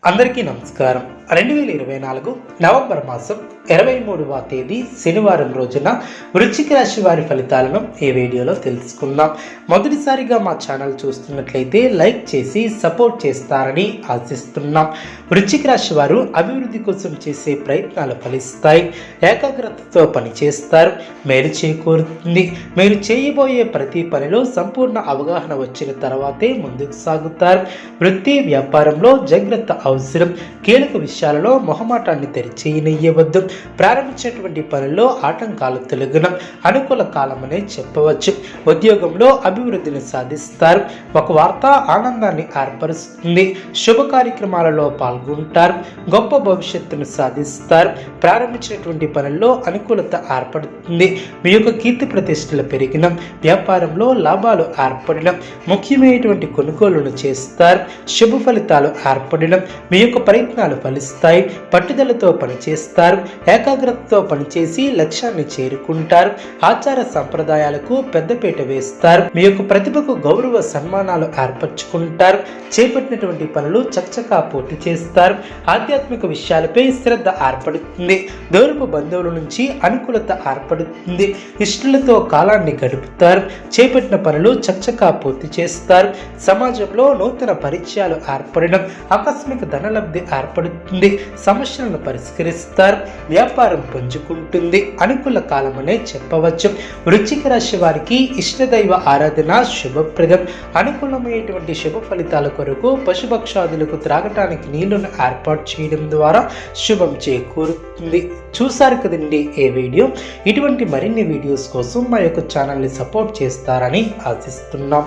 అందరికీ నమస్కారం. 2024 నవంబర్ మాసం 23వ తేదీ శనివారం రోజున వృశ్చిక రాశి వారి ఫలితాలను ఈ వీడియోలో తెలుసుకుందాం. మొదటిసారిగా మా ఛానల్ చూస్తున్నట్లయితే లైక్ చేసి సపోర్ట్ చేస్తారని ఆశిస్తున్నాం. వృశ్చిక రాశి వారు అభివృద్ధి కోసం చేసే ప్రయత్నాలు ఫలిస్తాయి. ఏకాగ్రతతో పనిచేస్తారు. మేలు చేకూరుతుంది. మీరు చేయబోయే ప్రతి పనిలో సంపూర్ణ అవగాహన వచ్చిన తర్వాతే ముందుకు సాగుతారు. వృత్తి వ్యాపారంలో జాగ్రత్త అవసరం. కీలక విషయాలలో మొహమాటాన్ని తెరిచేయనియ్యవద్దు. ప్రారంభించినటువంటి పనుల్లో ఆటంకాలు తొలగడం అనుకూల కాలమనే చెప్పవచ్చు. ఉద్యోగంలో అభివృద్ధిని సాధిస్తారు. ఒక వార్త ఆనందాన్ని ఏర్పరుస్తుంది. శుభ కార్యక్రమాలలో పాల్గొంటారు. గొప్ప భవిష్యత్తును సాధిస్తారు. ప్రారంభించినటువంటి పనుల్లో అనుకూలత ఏర్పడుతుంది. మీ యొక్క కీర్తి ప్రతిష్టలు పెరిగిన వ్యాపారంలో లాభాలు ఏర్పడడం, ముఖ్యమైనటువంటి కొనుగోలును చేస్తారు. శుభ ఫలితాలు ఏర్పడడం, మీ యొక్క ప్రయత్నాలు ఫలిస్తాయి. పట్టుదలతో పనిచేస్తారు. ఏకాగ్రతతో పనిచేసి లక్ష్యాన్ని చేరుకుంటారు. ఆచార సంప్రదాయాలకు పెద్దపీట వేస్తారు. మీ యొక్క ప్రతిభకు గౌరవ సన్మానాలు ఏర్పరచుకుంటారు. చేపట్టినటువంటి పనులు చకచకా పూర్తి చేస్తారు. ఆధ్యాత్మిక విషయాలపై శ్రద్ధ ఏర్పడుతుంది. దూరపు బంధువుల నుంచి అనుకూలత ఏర్పడుతుంది. ఇష్టలతో కాలాన్ని గడుపుతారు. చేపట్టిన పనులు చకచకా పూర్తి చేస్తారు. సమాజంలో నూతన పరిచయాలు ఏర్పడడం, ఆకస్మిక ధనలబ్ధి ఏర్పడుతుంది. సమస్యలను పరిష్కరిస్తారు. వ్యాపారం పుంజుకుంటుంది. అనుకూల కాలమనే చెప్పవచ్చు. వృశ్చిక రాశి వారికి ఇష్టదైవ ఆరాధన శుభప్రదం. అనుకూలమైనటువంటి శుభ ఫలితాల కొరకు పశుపక్షాదులకు త్రాగటానికి నీళ్లను ఏర్పాటు చేయడం ద్వారా శుభం చేకూరుతుంది. చూసారు కదండి ఈ వీడియో. ఇటువంటి మరిన్ని వీడియోస్ కోసం మా యొక్క ఛానల్ని సపోర్ట్ చేస్తారని ఆశిస్తున్నాం.